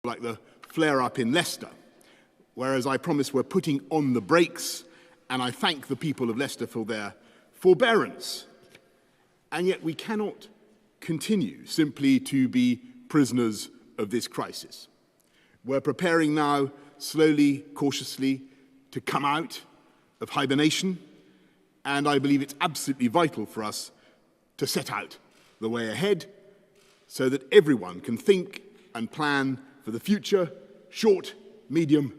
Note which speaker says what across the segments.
Speaker 1: like the flare-up in Leicester, whereas I promise we're putting on the brakes, and I thank the people of Leicester for their forbearance. And yet we cannot continue simply to be prisoners of this crisis. We're preparing now, slowly, cautiously, to come out of hibernation, and I believe it's absolutely vital for us to set out the way ahead so that everyone can think and plan for the future, short, medium,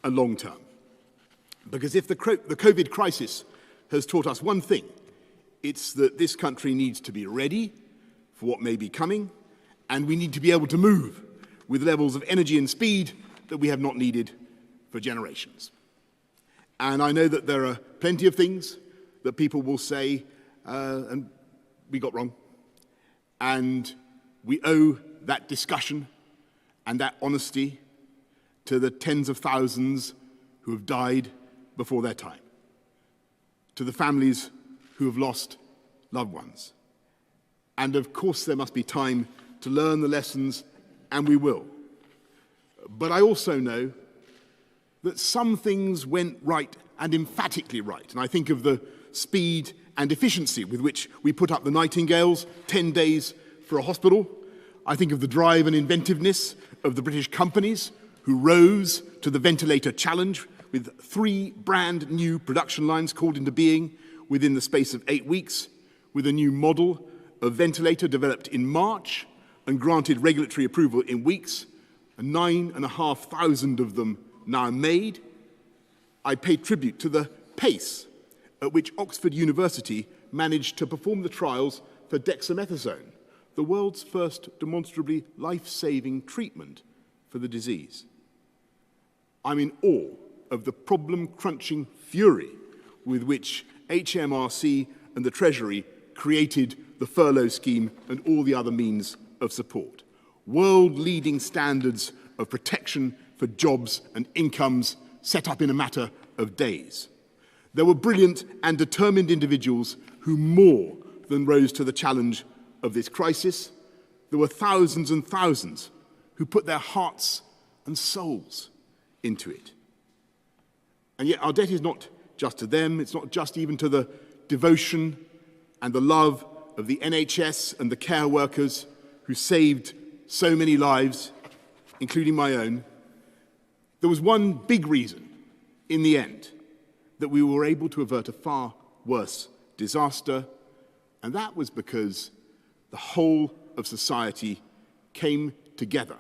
Speaker 1: and long term. Because if the COVID crisis has taught us one thing, it's that this country needs to be ready for what may be coming, and we need to be able to move with levels of energy and speed that we have not needed for generations. And I know that there are plenty of things that people will say, and we got wrong, and we owe that discussion and that honesty to the tens of thousands who have died before their time, to the families who have lost loved ones. And of course there must be time to learn the lessons, and we will. But I also know that some things went right, and emphatically right. And I think of the speed and efficiency with which we put up the Nightingales, 10 days for a hospital. I think of the drive and inventiveness of the British companies who rose to the ventilator challenge with 3 brand new production lines called into being within the space of 8 weeks, with a new model of ventilator developed in March and granted regulatory approval in weeks, and 9,500 of them now made. I pay tribute to the pace at which Oxford University managed to perform the trials for dexamethasone, the world's first demonstrably life-saving treatment for the disease. I'm in awe of the problem-crunching fury with which HMRC and the Treasury created the furlough scheme and all the other means of support. World-leading standards of protection for jobs and incomes set up in a matter of days. There were brilliant and determined individuals who more than rose to the challenge of this crisis. There were thousands and thousands who put their hearts and souls into it. And yet our debt is not just to them, it's not just even to the devotion and the love of the NHS and the care workers who saved so many lives, including my own. There was one big reason, in the end, that we were able to avert a far worse disaster, and that was because the whole of society came together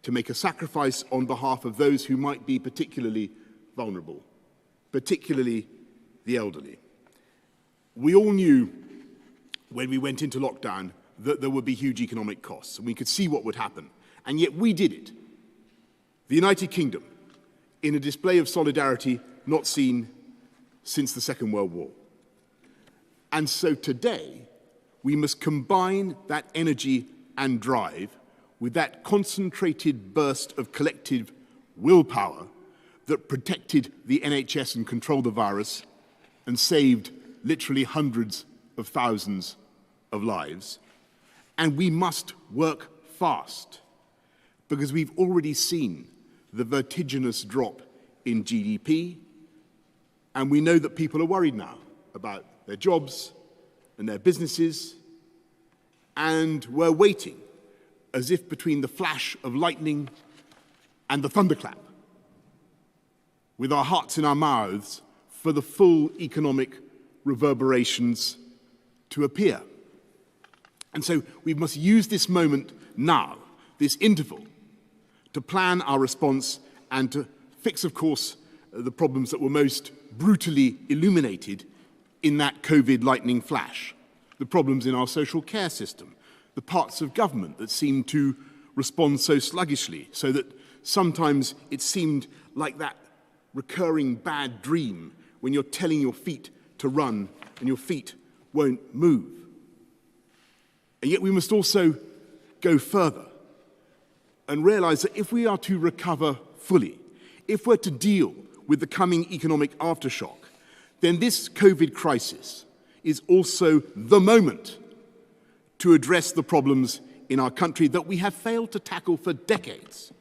Speaker 1: to make a sacrifice on behalf of those who might be particularly vulnerable, particularly the elderly. We all knew when we went into lockdown that there would be huge economic costs, and we could see what would happen, and yet we did it. The United Kingdom, in a display of solidarity not seen since the Second World War. And so today, we must combine that energy and drive with that concentrated burst of collective willpower that protected the NHS and controlled the virus and saved literally hundreds of thousands of lives. And we must work fast, because we've already seen the vertiginous drop in GDP, and we know that people are worried now about their jobs and their businesses, and we're waiting as if between the flash of lightning and the thunderclap, with our hearts in our mouths, for the full economic reverberations to appear. And so we must use this moment now, this interval, to plan our response and to fix, of course, the problems that were most brutally illuminated in that COVID lightning flash. The problems in our social care system, the parts of government that seemed to respond so sluggishly, so that sometimes it seemed like that recurring bad dream when you're telling your feet to run and your feet won't move. And yet we must also go further and realize that if we are to recover fully, if we're to deal with the coming economic aftershock, then this COVID crisis is also the moment to address the problems in our country that we have failed to tackle for decades,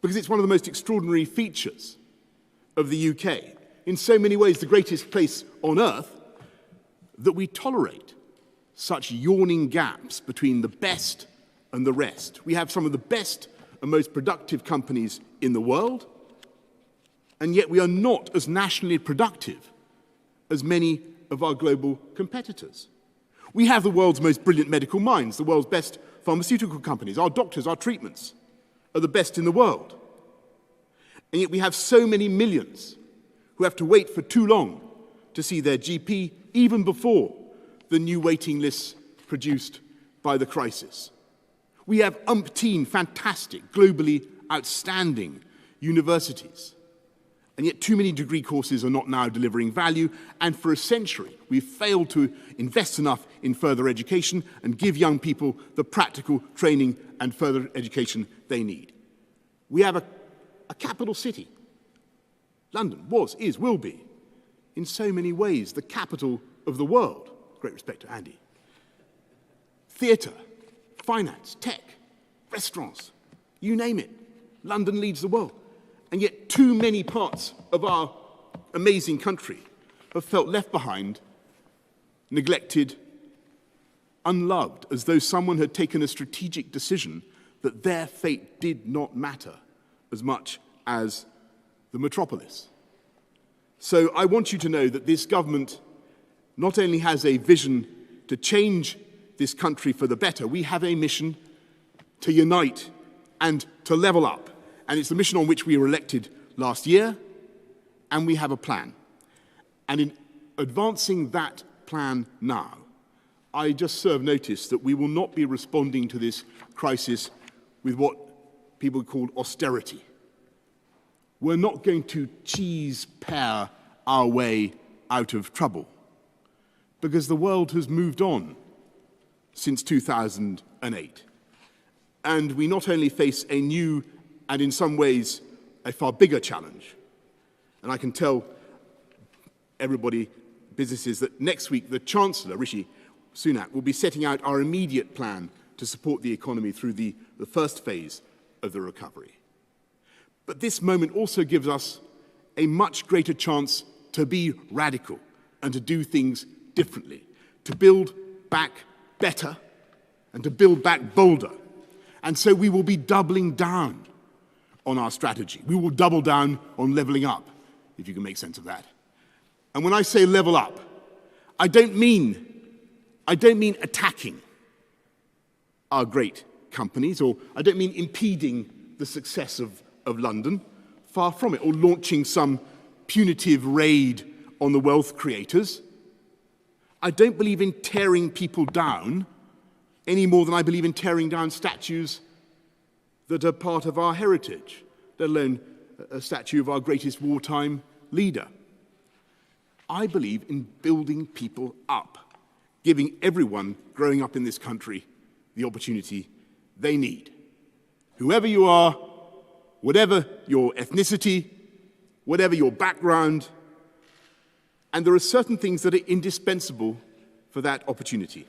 Speaker 1: because it's one of the most extraordinary features of the UK, in so many ways the greatest place on earth, that we tolerate such yawning gaps between the best and the rest. We have some of the best and most productive companies in the world, and yet we are not as nationally productive as many of our global competitors. We have the world's most brilliant medical minds, the world's best pharmaceutical companies. Our doctors, our treatments are the best in the world. And yet we have so many millions who have to wait for too long to see their GP, even before the new waiting lists produced by the crisis. We have umpteen fantastic, globally outstanding universities. And yet too many degree courses are not now delivering value, and for a century we've failed to invest enough in further education and give young people the practical training and further education they need. We have a capital city. London was, is, will be, in so many ways, the capital of the world. Great respect to Andy. Theatre, finance, tech, restaurants, you name it. London leads the world. And yet too many parts of our amazing country have felt left behind, neglected, unloved, as though someone had taken a strategic decision that their fate did not matter as much as the metropolis. So I want you to know that this government not only has a vision to change this country for the better, we have a mission to unite and to level up. And it's the mission on which we were elected last year, and we have a plan. And in advancing that plan now, I just serve notice that we will not be responding to this crisis with what people call austerity. We're not going to cheese-pear our way out of trouble, because the world has moved on since 2008. And we not only face a new and in some ways a far bigger challenge, and I can tell everybody, businesses, that next week the Chancellor, Rishi Sunak, will be setting out our immediate plan to support the economy through the first phase of the recovery. But this moment also gives us a much greater chance to be radical and to do things differently, to build back better and to build back bolder. And so we will be doubling down on our strategy. We will double down on levelling up, if you can make sense of that. And when I say level up, I don't mean attacking our great companies, or I don't mean impeding the success of London, far from it, or launching some punitive raid on the wealth creators. I don't believe in tearing people down any more than I believe in tearing down statues that are part of our heritage, let alone a statue of our greatest wartime leader. I believe in building people up, giving everyone growing up in this country the opportunity they need. Whoever you are, whatever your ethnicity, whatever your background, and there are certain things that are indispensable for that opportunity.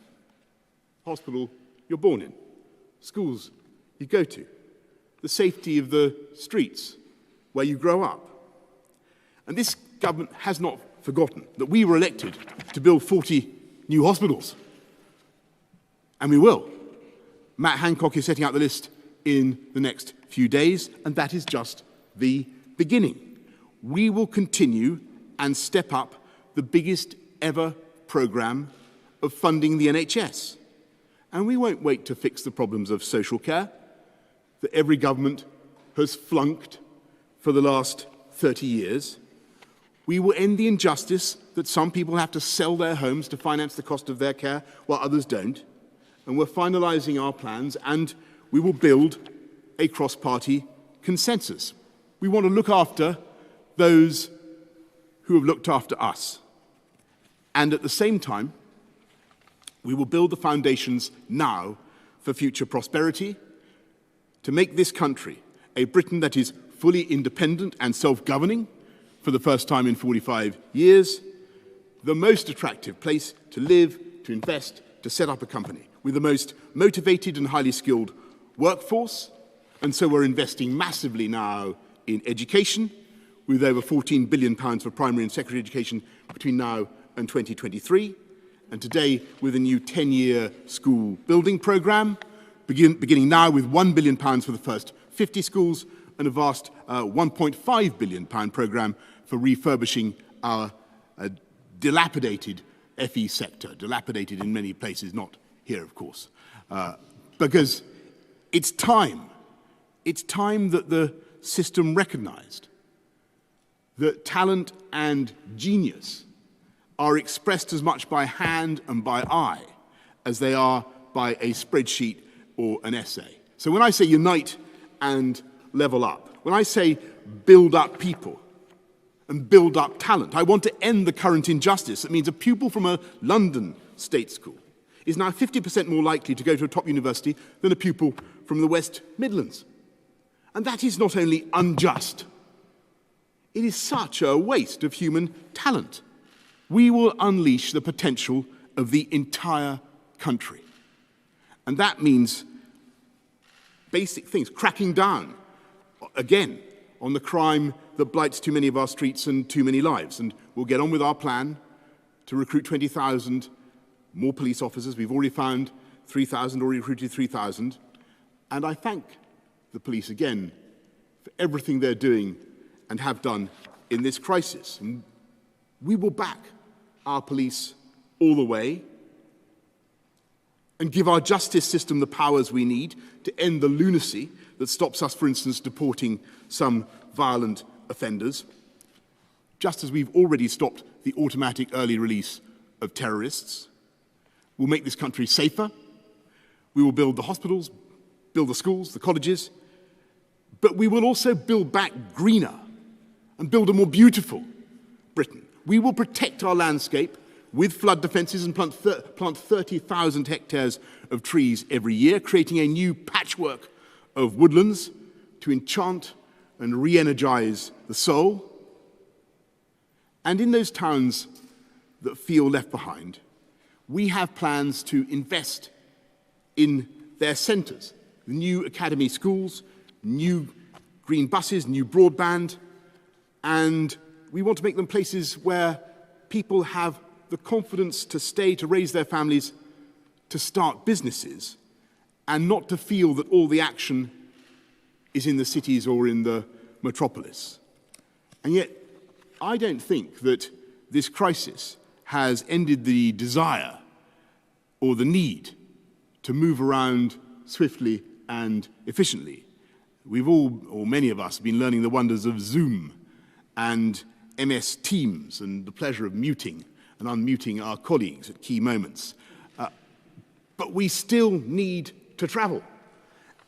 Speaker 1: Hospital you're born in, schools you go to, the safety of the streets where you grow up. And this government has not forgotten that we were elected to build 40 new hospitals. And we will. Matt Hancock is setting out the list in the next few days, and that is just the beginning. We will continue and step up the biggest ever programme of funding the NHS. And we won't wait to fix the problems of social care that every government has flunked for the last 30 years. We will end the injustice that some people have to sell their homes to finance the cost of their care while others don't. And we're finalising our plans, and we will build a cross-party consensus. We want to look after those who have looked after us. And at the same time, we will build the foundations now for future prosperity, to make this country a Britain that is fully independent and self-governing for the first time in 45 years, the most attractive place to live, to invest, to set up a company, with the most motivated and highly skilled workforce, And so we're investing massively now in education, with over £14 billion for primary and secondary education between now and 2023. And today, with a new 10-year school building programme, beginning now with £1 billion for the first 50 schools, and a vast £1.5 billion programme for refurbishing our dilapidated FE sector, dilapidated in many places, not here, of course, because it's time that the system recognised that talent and genius are expressed as much by hand and by eye as they are by a spreadsheet or an essay. So when I say unite and level up, when I say build up people and build up talent, I want to end the current injustice. That means a pupil from a London state school is now 50% more likely to go to a top university than a pupil from the West Midlands. And that is not only unjust, it is such a waste of human talent. We will unleash the potential of the entire country. And that means basic things, cracking down, again, on the crime that blights too many of our streets and too many lives. And we'll get on with our plan to recruit 20,000 more police officers. We've already found 3,000, already recruited 3,000. And I thank the police again for everything they're doing and have done in this crisis. And we will back our police all the way and give our justice system the powers we need to end the lunacy that stops us, for instance, deporting some violent offenders, just as we've already stopped the automatic early release of terrorists. We'll make this country safer. We will build the hospitals, build the schools, the colleges, but we will also build back greener and build a more beautiful Britain. We will protect our landscape with flood defences and plant 30,000 hectares of trees every year, creating a new patchwork of woodlands to enchant and re-energise the soul. And in those towns that feel left behind, we have plans to invest in their centres, the new academy schools, new green buses, new broadband, and we want to make them places where people have the confidence to stay, to raise their families, to start businesses, and not to feel that all the action is in the cities or in the metropolis. And yet, I don't think that this crisis has ended the desire or the need to move around swiftly and efficiently. We've all, or many of us, been learning the wonders of Zoom and MS Teams and the pleasure of muting and unmuting our colleagues at key moments. But we still need to travel.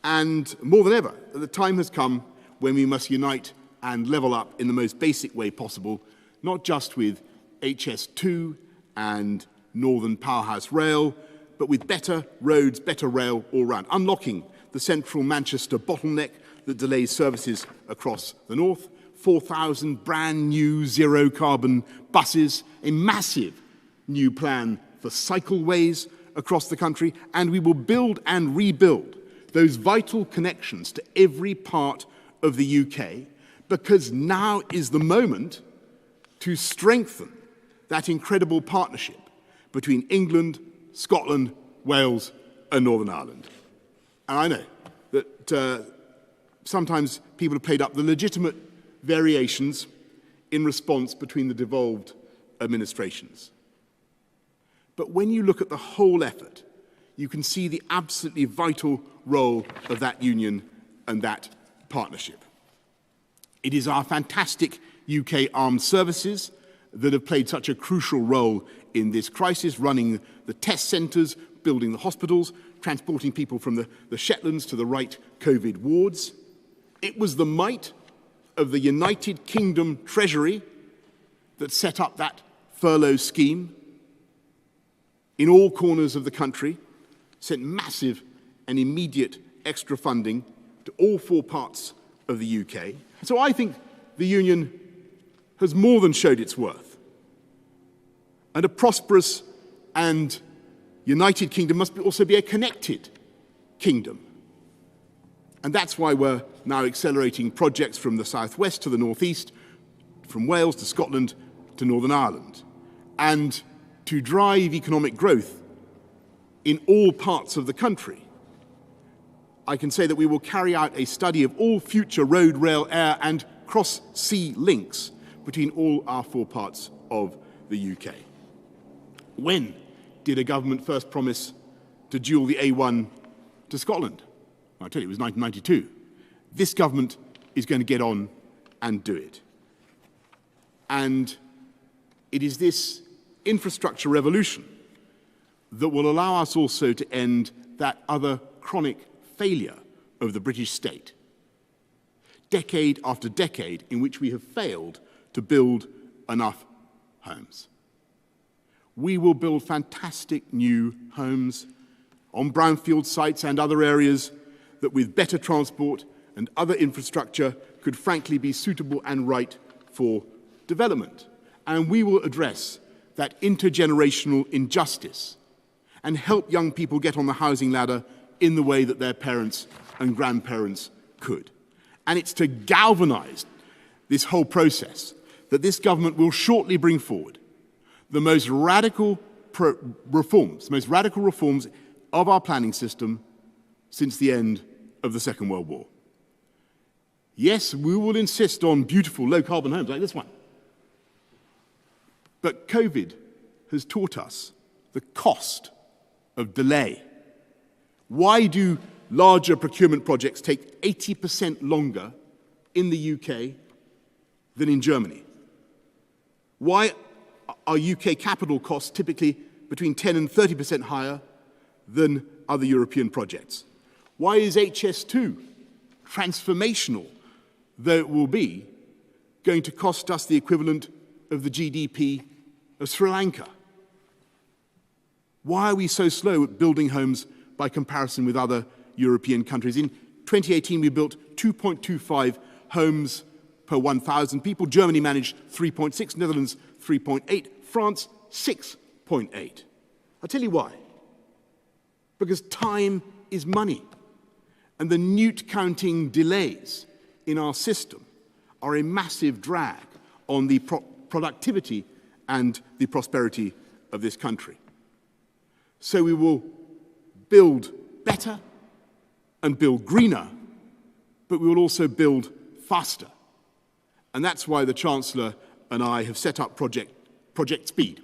Speaker 1: And more than ever, the time has come when we must unite and level up in the most basic way possible, not just with HS2 and Northern Powerhouse Rail, but with better roads, better rail all round, unlocking the central Manchester bottleneck that delays services across the north, 4,000 brand new zero-carbon buses, a massive new plan for cycleways across the country, and we will build and rebuild those vital connections to every part of the UK, because now is the moment to strengthen that incredible partnership between England, Scotland, Wales, and Northern Ireland. And I know that sometimes people have played up the legitimate variations in response between the devolved administrations. But when you look at the whole effort, you can see the absolutely vital role of that union and that partnership. It is our fantastic UK armed services that have played such a crucial role in this crisis, running the test centres, building the hospitals, transporting people from the Shetlands to the right COVID wards. It was the might of the United Kingdom Treasury that set up that furlough scheme in all corners of the country, sent massive and immediate extra funding to all four parts of the UK. So I think the union has more than showed its worth. And a prosperous and united kingdom must also be a connected kingdom. And that's why we're now accelerating projects from the southwest to the northeast, from Wales to Scotland to Northern Ireland. And to drive economic growth in all parts of the country, I can say that we will carry out a study of all future road, rail, air and cross-sea links between all our 4 parts of the UK. When did a government first promise to dual the A1 to Scotland? Well, I tell you, it was 1992. This government is going to get on and do it. And it is this infrastructure revolution that will allow us also to end that other chronic failure of the British state, decade after decade in which we have failed to build enough homes. We will build fantastic new homes on brownfield sites and other areas that with better transport and other infrastructure could frankly be suitable and right for development. And we will address that intergenerational injustice and help young people get on the housing ladder in the way that their parents and grandparents could. And it's to galvanize this whole process that this government will shortly bring forward the most radical reforms of our planning system since the end of the Second World War. Yes, we will insist on beautiful low-carbon homes like this one. But COVID has taught us the cost of delay. Why do larger procurement projects take 80% longer in the UK than in Germany? Why are UK capital costs typically between 10 and 30% higher than other European projects? Why is HS2, transformational though it will be, going to cost us the equivalent of the GDP of Sri Lanka? Why are we so slow at building homes by comparison with other European countries? In 2018, we built 2.25 homes per 1,000 people. Germany managed 3.6, Netherlands 3.8, France 6.8. I'll tell you why. Because time is money. And the newt counting delays in our system are a massive drag on the productivity and the prosperity of this country. So we will build better and build greener, but we will also build faster. And that's why the Chancellor and I have set up Project Speed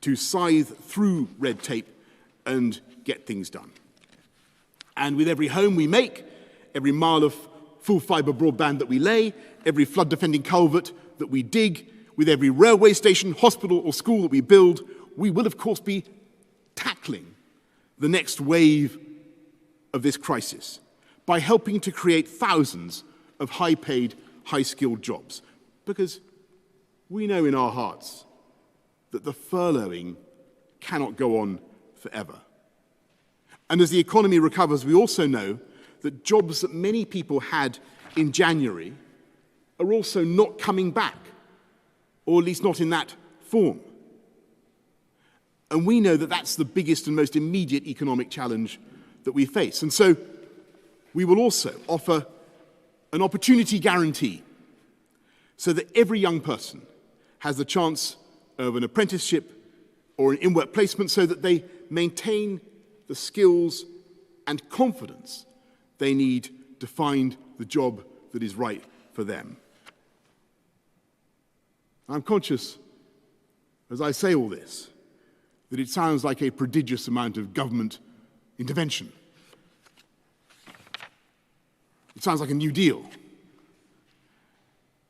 Speaker 1: to scythe through red tape and get things done. And with every home we make, every mile of full fibre broadband that we lay, every flood-defending culvert that we dig, with every railway station, hospital or school that we build, we will of course be tackling the next wave of this crisis by helping to create thousands of high-paid, high-skilled jobs. Because we know in our hearts that the furloughing cannot go on forever. And as the economy recovers, we also know that jobs that many people had in January are also not coming back, or at least not in that form. And we know that that's the biggest and most immediate economic challenge that we face. And so we will also offer an opportunity guarantee so that every young person has the chance of an apprenticeship or an in-work placement so that they maintain the skills and confidence they need to find the job that is right for them. I'm conscious, as I say all this, that it sounds like a prodigious amount of government intervention. It sounds like a New Deal.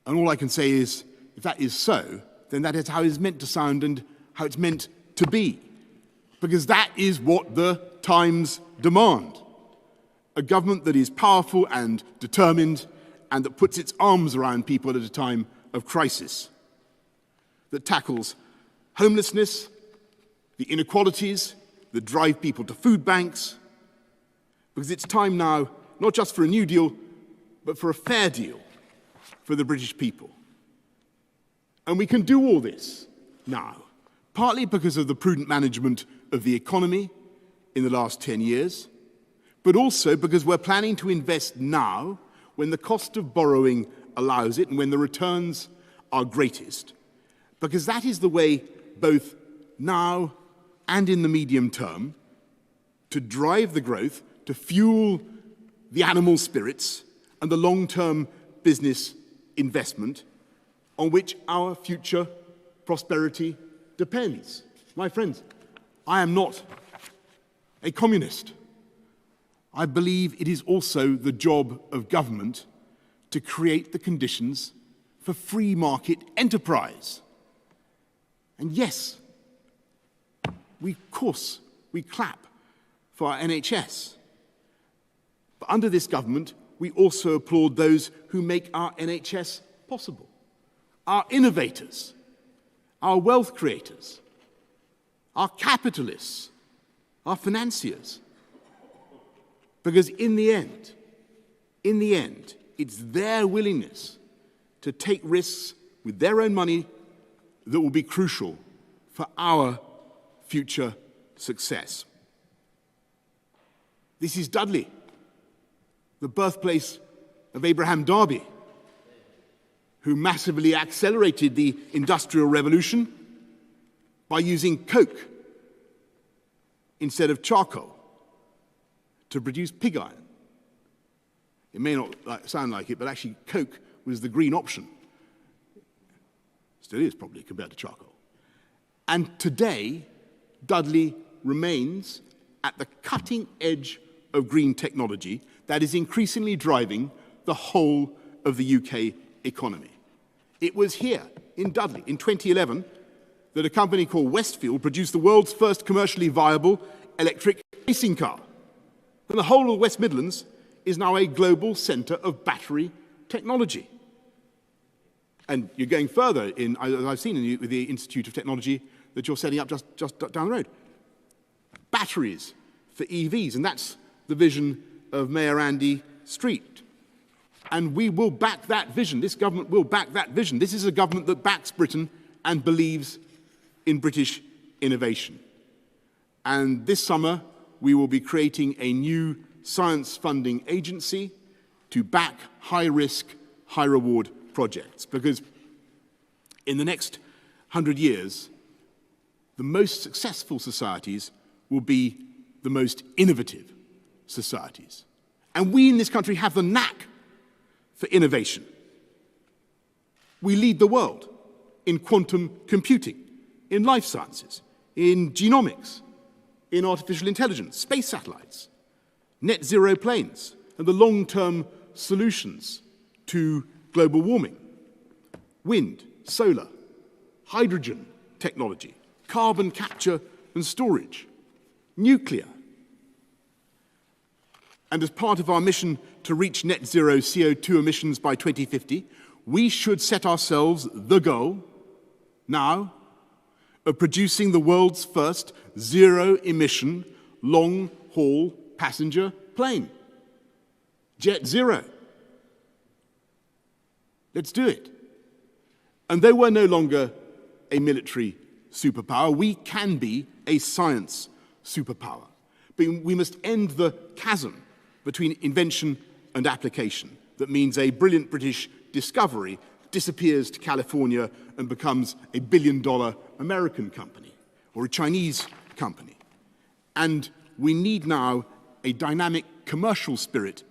Speaker 1: And all I can say is, if that is so, then that is how it's meant to sound and how it's meant to be. Because that is what the times demand. A government that is powerful and determined and that puts its arms around people at a time of crisis. That tackles homelessness, the inequalities that drive people to food banks. Because it's time now, not just for a New Deal, but for a fair deal for the British people. And we can do all this now, partly because of the prudent management of the economy in the last 10 years, but also because we're planning to invest now when the cost of borrowing allows it and when the returns are greatest, because that is the way, both now and in the medium term, to drive the growth, to fuel the animal spirits and the long-term business investment on which our future prosperity depends. My friends, I am not a communist. I believe it is also the job of government to create the conditions for free market enterprise. And yes, of course, we clap for our NHS. But under this government, we also applaud those who make our NHS possible. Our innovators, our wealth creators, our capitalists, our financiers. Because in the end, it's their willingness to take risks with their own money that will be crucial for our future success. This is Dudley, the birthplace of Abraham Darby, who massively accelerated the Industrial Revolution by using coke instead of charcoal to produce pig iron. It may not sound like it, but actually coke was the green option. Still is, probably, compared to charcoal. And today, Dudley remains at the cutting edge of green technology that is increasingly driving the whole of the UK economy. It was here, in Dudley, in 2011, that a company called Westfield produced the world's first commercially viable electric racing car. And the whole of the West Midlands is now a global centre of battery technology. And you're going further, as I've seen with the Institute of Technology that you're setting up just down the road. Batteries for EVs, and that's the vision of Mayor Andy Street. And we will back that vision. This government will back that vision. This is a government that backs Britain and believes in British innovation. And this summer, we will be creating a new science funding agency to back high-risk, high-reward projects. Because in the next 100 years, the most successful societies will be the most innovative societies. And we in this country have the knack for innovation. We lead the world in quantum computing, in life sciences, in genomics, in artificial intelligence, space satellites, net zero planes, and the long-term solutions to global warming, wind, solar, hydrogen technology, carbon capture and storage, nuclear. And as part of our mission to reach net zero CO2 emissions by 2050, we should set ourselves the goal now of producing the world's first zero-emission long-haul passenger plane. Jet Zero. Let's do it. And though we're no longer a military superpower, we can be a science superpower. But we must end the chasm between invention and application. That means a brilliant British discovery disappears to California and becomes a billion-dollar American company or a Chinese company. And we need now a dynamic commercial spirit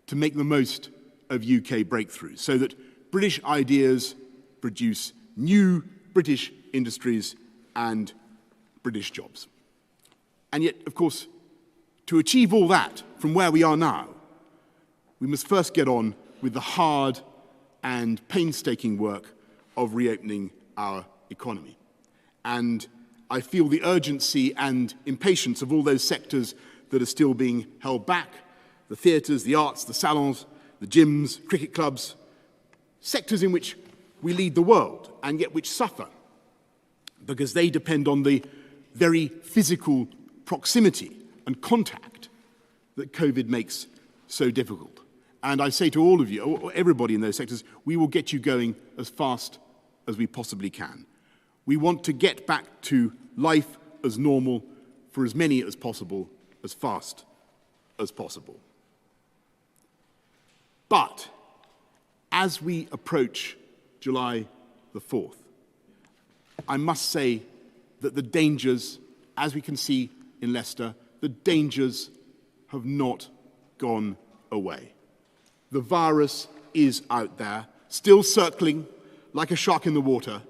Speaker 1: to make the most of UK breakthroughs so that British ideas produce new British industries and British jobs. And yet, of course, to achieve all that from where we are now, we must first get on with the hard and painstaking work of reopening our economy. And I feel the urgency and impatience of all those sectors that are still being held back, the theatres, the arts, the salons, the gyms, cricket clubs, sectors in which we lead the world and yet which suffer because they depend on the very physical proximity and contact that COVID makes so difficult. And I say to all of you, or everybody in those sectors, we will get you going as fast as we possibly can. We want to get back to life as normal for as many as possible, as fast as possible. But as we approach July the 4th, I must say that the dangers, as we can see in Leicester, the dangers have not gone away. The virus is out there, still circling like a shark in the water,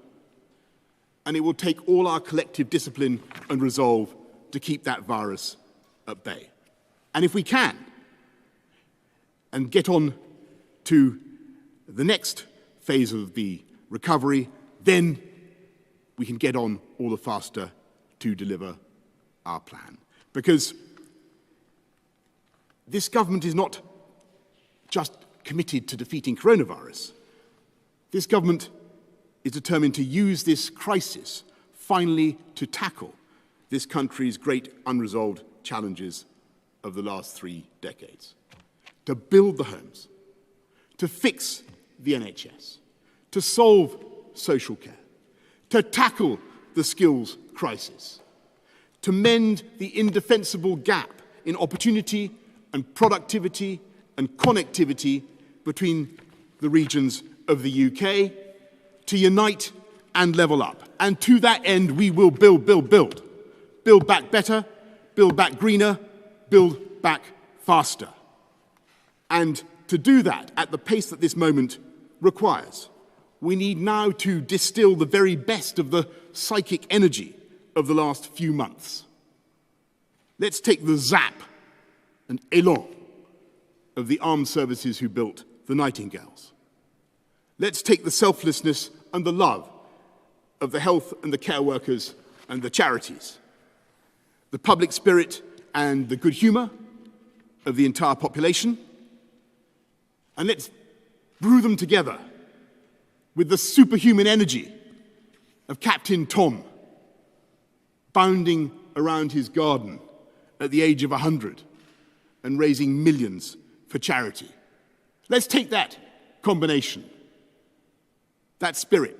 Speaker 1: and it will take all our collective discipline and resolve to keep that virus at bay. And if we can, and get on to the next phase of the recovery, then we can get on all the faster to deliver our plan. Because this government is not just committed to defeating coronavirus. This government is determined to use this crisis finally to tackle this country's great unresolved challenges of the last 3 decades. To build the homes, to fix the NHS, to solve social care, to tackle the skills crisis, to mend the indefensible gap in opportunity and productivity and connectivity between the regions of the UK, to unite and level up. And to that end, we will build. Build back better, build back greener, build back faster. And to do that at the pace that this moment requires, we need now to distill the very best of the psychic energy of the last few months. Let's take the zap and élan of the armed services who built the Nightingales. Let's take the selflessness and the love of the health and the care workers and the charities, the public spirit and the good humour of the entire population, and let's brew them together with the superhuman energy of Captain Tom, bounding around his garden at the age of 100 and raising millions for charity. Let's take that combination, that spirit,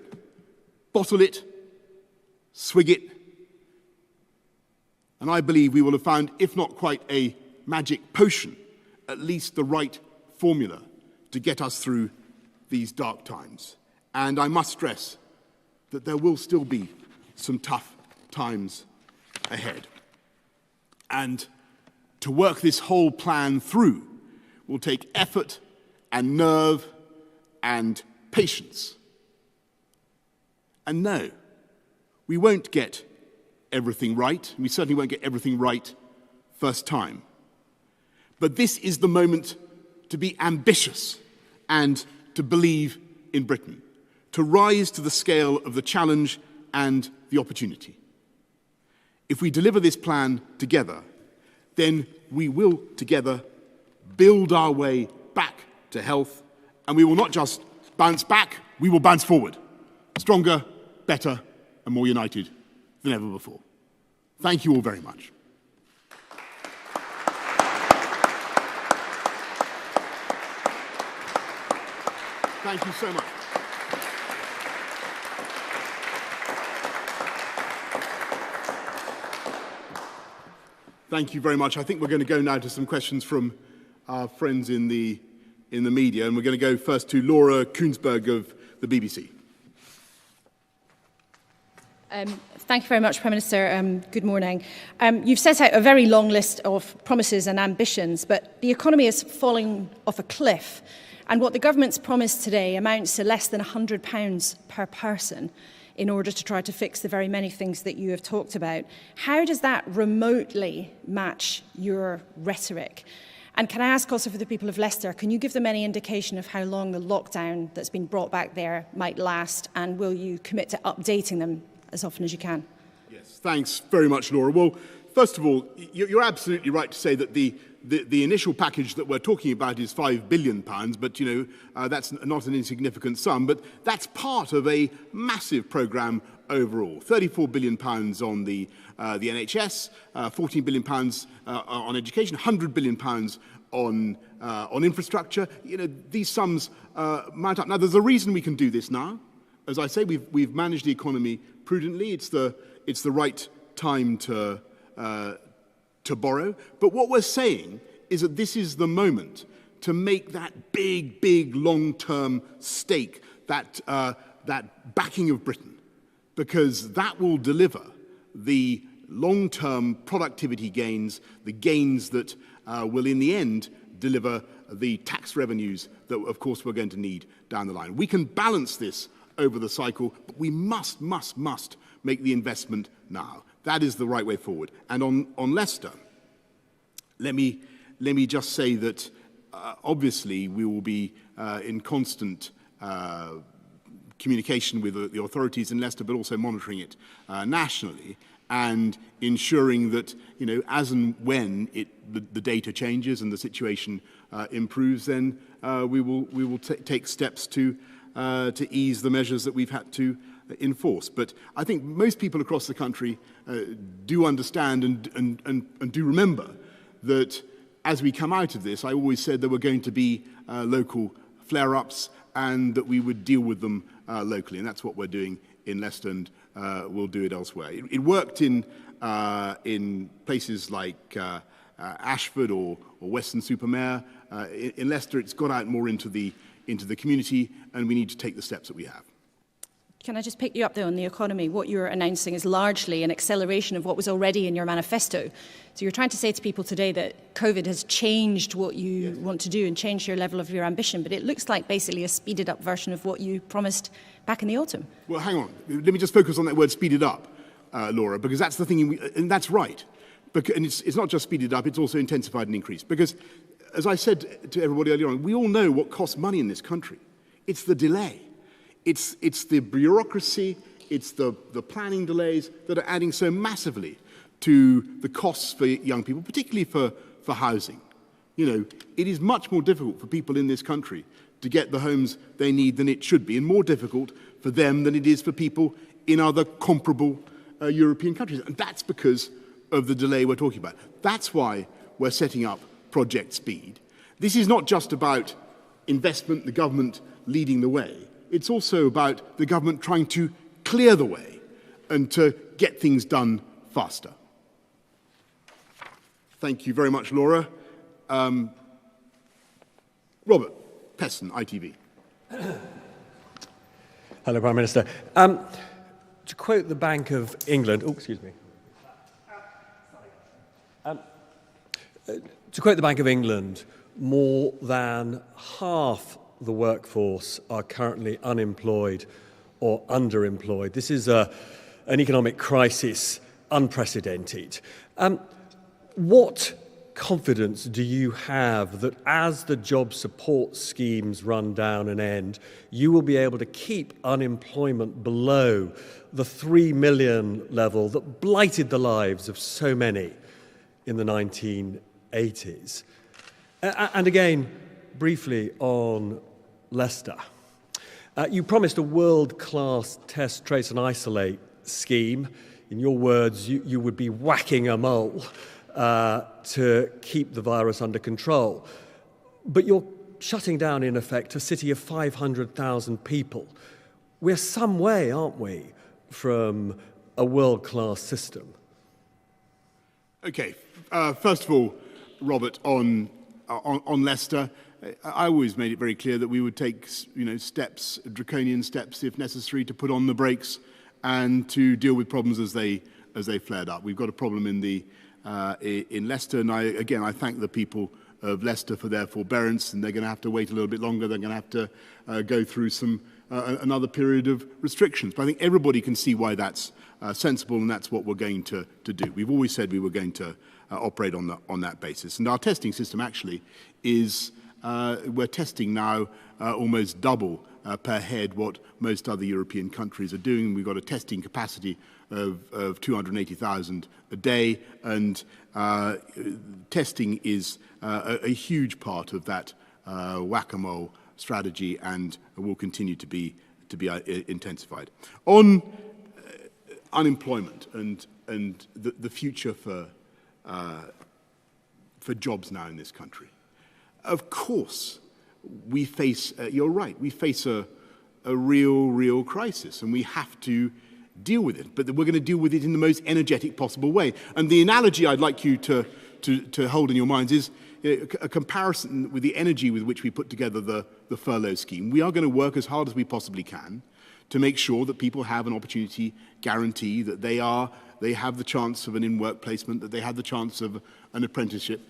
Speaker 1: bottle it, swig it, and I believe we will have found, if not quite a magic potion, at least the right formula to get us through these dark times. And I must stress that there will still be some tough times ahead. And to work this whole plan through will take effort and nerve and patience. And no, we won't get everything right. We certainly won't get everything right first time. But this is the moment to be ambitious and to believe in Britain, to rise to the scale of the challenge and the opportunity. If we deliver this plan together, then we will together build our way back to health, and we will not just bounce back, we will bounce forward, stronger, better, and more united than ever before. Thank you all very much. Thank you so much. Thank you very much. I think we're going to go now to some questions from our friends in the media, and we're going to go first to Laura Koonsberg of the BBC.
Speaker 2: Thank you very much, Prime Minister. Good morning. You've set out a very long list of promises and ambitions, but the economy is falling off a cliff, and what the government's promised today amounts to less than £100 per person in order to try to fix the very many things that you have talked about. How does that remotely match your rhetoric? And can I ask also for the people of Leicester, can you give them any indication of how long the lockdown that's been brought back there might last, and will you commit to updating them as often as you can?
Speaker 1: Yes, thanks very much, Laura. Well, first of all, you're absolutely right to say that the initial package that we're talking about is £5 billion, but that's not an insignificant sum, but that's part of a massive programme overall. £34 billion on the NHS, £14 billion on education, £100 billion on infrastructure. These sums mount up. Now, there's a reason we can do this now. As I say, we've managed the economy prudently. It's the right time to borrow. But what we're saying is that this is the moment to make that big, long-term stake, that backing of Britain, because that will deliver the long-term productivity gains, the gains that will in the end deliver the tax revenues that, of course, we're going to need down the line. We can balance this over the cycle, but we must make the investment now. That is the right way forward. And on Leicester, let me just say that obviously we will be in constant communication with the authorities in Leicester, but also monitoring it nationally and ensuring that, as and when the data changes and the situation improves, then we will take steps to ease the measures that we've had to enforce. But I think most people across the country do understand and do remember that as we come out of this, I always said there were going to be local flare-ups and that we would deal with them locally. And that's what we're doing in Leicester, and we'll do it elsewhere. It worked in places like Ashford or Weston-super-Mare. In Leicester, it's got out more into the community, and we need to take the steps that we have.
Speaker 2: Can I just pick you up there on the economy? What you're announcing is largely an acceleration of what was already in your manifesto. So you're trying to say to people today that COVID has changed what you want to do and changed your level of your ambition, but it looks like basically a speeded up version of what you promised back in the autumn.
Speaker 1: Well, hang on. Let me just focus on that word speeded up, Laura, because that's the thing, and that's right. And it's not just speeded up, it's also intensified and increased. Because, as I said to everybody earlier on, we all know what costs money in this country. It's the delay. It's the bureaucracy, it's the planning delays that are adding so massively to the costs for young people, particularly for housing. It is much more difficult for people in this country to get the homes they need than it should be, and more difficult for them than it is for people in other comparable European countries. And that's because of the delay we're talking about. That's why we're setting up Project Speed. This is not just about investment, the government leading the way. It's also about the government trying to clear the way and to get things done faster. Thank you very much, Laura. Robert Peston, ITV.
Speaker 3: Hello, Prime Minister. To quote the Bank of England, to quote the Bank of England, more than half the workforce are currently unemployed or underemployed. This is an economic crisis unprecedented. What confidence do you have that as the job support schemes run down and end, you will be able to keep unemployment below the 3 million level that blighted the lives of so many in the 1980s? And again, briefly on Leicester. You promised a world-class test, trace and isolate scheme. In your words, you would be whacking a mole to keep the virus under control. But you're shutting down, in effect, a city of 500,000 people. We're some way, aren't we, from a world-class system?
Speaker 1: Okay. First of all, Robert, on Leicester, I always made it very clear that we would take, steps, draconian steps, if necessary, to put on the brakes and to deal with problems as they flared up. We've got a problem in Leicester, and I thank the people of Leicester for their forbearance, and they're going to have to wait a little bit longer. They're going to have to go through another period of restrictions. But I think everybody can see why that's sensible, and that's what we're going to do. We've always said we were going to operate on that basis. And our testing system actually is, we're testing now almost double per head what most other European countries are doing. We've got a testing capacity of 280,000 a day, and testing is a huge part of that whack-a-mole strategy, and will continue to be intensified. On unemployment and the future for jobs now in this country. Of course, we face, you're right, we face a real crisis, and we have to deal with it, but we're going to deal with it in the most energetic possible way. And the analogy I'd like you to hold in your minds is a comparison with the energy with which we put together the furlough scheme. We are going to work as hard as we possibly can to make sure that people have an opportunity guarantee, that they have the chance of an in-work placement, that they have the chance of an apprenticeship.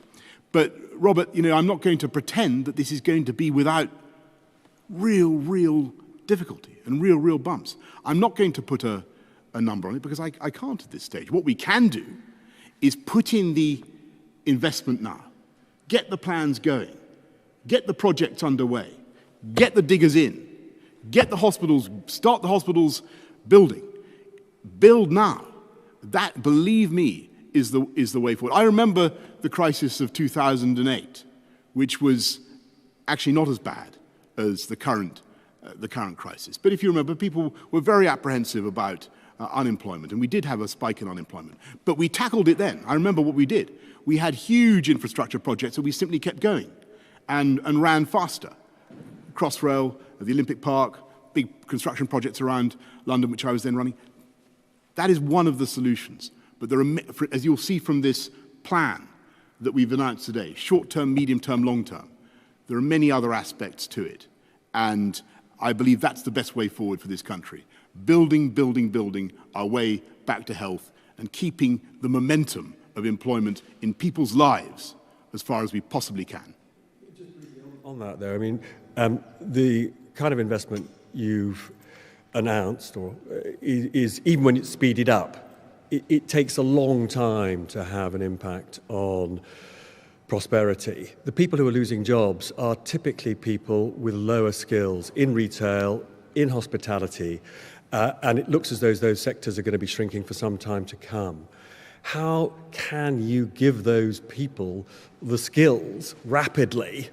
Speaker 1: But, Robert, I'm not going to pretend that this is going to be without real difficulty and real bumps. I'm not going to put a number on it because I can't at this stage. What we can do is put in the investment now, get the plans going, get the projects underway, get the diggers in, get the hospitals, start the hospitals building, build now. That, believe me, is the way forward. I remember the crisis of 2008, which was actually not as bad as the current crisis. But if you remember, people were very apprehensive about unemployment, and we did have a spike in unemployment. But we tackled it then. I remember what we did. We had huge infrastructure projects that we simply kept going and ran faster. Crossrail, the Olympic Park, big construction projects around London, which I was then running. That is one of the solutions. But there are, as you'll see from this plan that we've announced today, short-term, medium-term, long-term, there are many other aspects to it. And I believe that's the best way forward for this country. Building our way back to health and keeping the momentum of employment in people's lives as far as we possibly can.
Speaker 3: Just on that, though, I mean, the kind of investment you've announced is even when it's speeded up, it takes a long time to have an impact on prosperity. The people who are losing jobs are typically people with lower skills in retail, in hospitality, and it looks as though those sectors are going to be shrinking for some time to come. How can you give those people the skills rapidly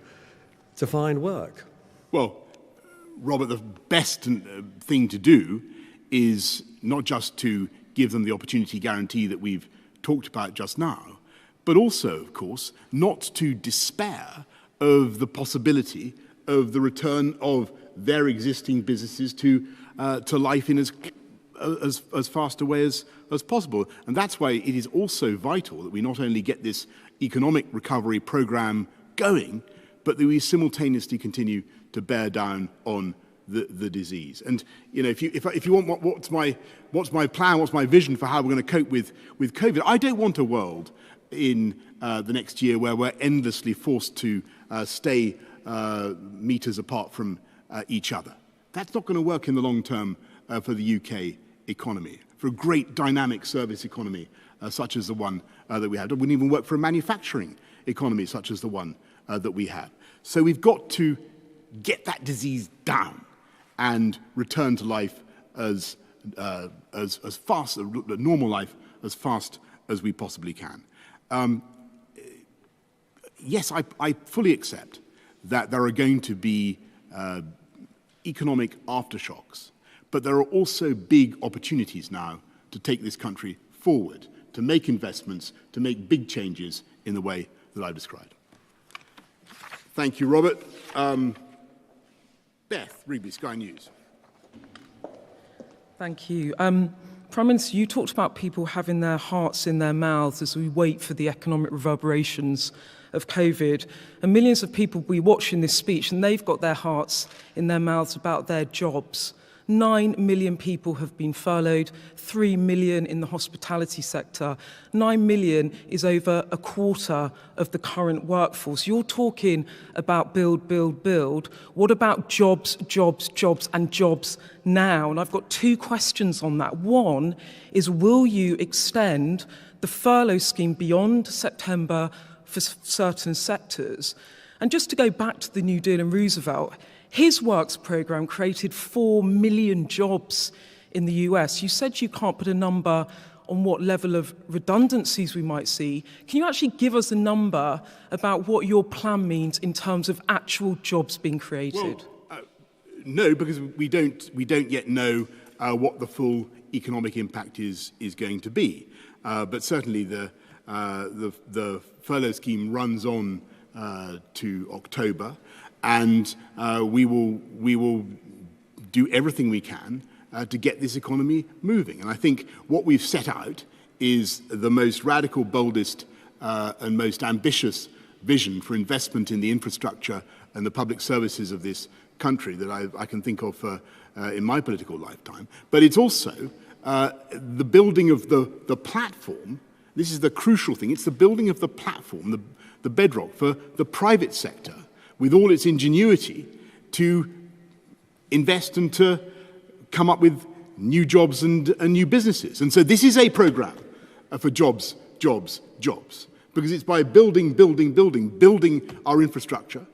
Speaker 3: to find work?
Speaker 1: Well, Robert, the best thing to do is not just to give them the opportunity guarantee that we've talked about just now, but also, of course, not to despair of the possibility of the return of their existing businesses to life in as fast a way as possible. And that's why it is also vital that we not only get this economic recovery program going, but that we simultaneously continue to bear down on the disease. And if you want what's my plan, what's my vision for how we're going to cope with COVID, I don't want a world in the next year where we're endlessly forced to stay meters apart from each other. That's not going to work in the long term for the UK economy, for a great dynamic service economy such as the one that we have. It wouldn't even work for a manufacturing economy such as the one that we have. So we've got to get that disease down and return to life as fast, a normal life, as fast as we possibly can. Yes, I fully accept that there are going to be economic aftershocks, but there are also big opportunities now to take this country forward, to make investments, to make big changes in the way that I've described. Thank you, Robert. Beth Rigby, Sky News.
Speaker 4: Thank you. Prime Minister, you talked about people having their hearts in their mouths as we wait for the economic reverberations of COVID. And millions of people will be watching this speech and they've got their hearts in their mouths about their jobs. 9 million people have been furloughed, 3 million in the hospitality sector. 9 million is over a quarter of the current workforce. You're talking about build, build, build. What about jobs, jobs, jobs, and jobs now? And I've got 2 questions on that. One is, will you extend the furlough scheme beyond September for certain sectors? And just to go back to the New Deal and Roosevelt, his works programme created 4 million jobs in the US. You said you can't put a number on what level of redundancies we might see. Can you actually give us a number about what your plan means in terms of actual jobs being created?
Speaker 1: Well, no, because we don't yet know what the full economic impact is going to be. But certainly the furlough scheme runs on to October. And we will do everything we can to get this economy moving. And I think what we've set out is the most radical, boldest, and most ambitious vision for investment in the infrastructure and the public services of this country that I can think of in my political lifetime. But it's also the building of the platform. This is the crucial thing. It's the building of the platform, the bedrock for the private sector, with all its ingenuity, to invest and to come up with new jobs and new businesses. And so this is a programme for jobs, jobs, jobs, because it's by building our infrastructure,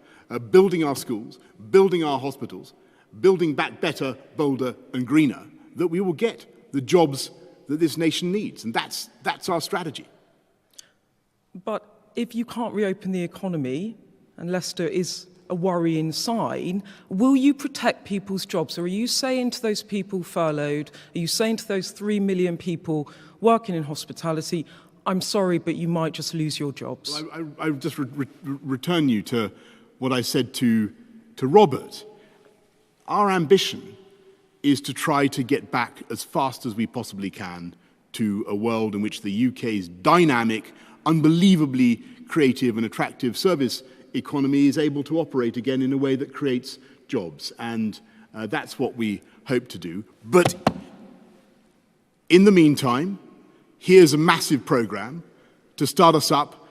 Speaker 1: building our schools, building our hospitals, building back better, bolder and greener, that we will get the jobs that this nation needs. And that's our strategy.
Speaker 4: But if you can't reopen the economy, and Leicester is a worrying sign, will you protect people's jobs? Or are you saying to those people furloughed, are you saying to those 3 million people working in hospitality, I'm sorry, but you might just lose your jobs?
Speaker 1: Well, I just return you to what I said to Robert. Our ambition is to try to get back as fast as we possibly can to a world in which the UK's dynamic, unbelievably creative and attractive service economy is able to operate again in a way that creates jobs. And that's what we hope to do. But in the meantime, here's a massive programme to start us up.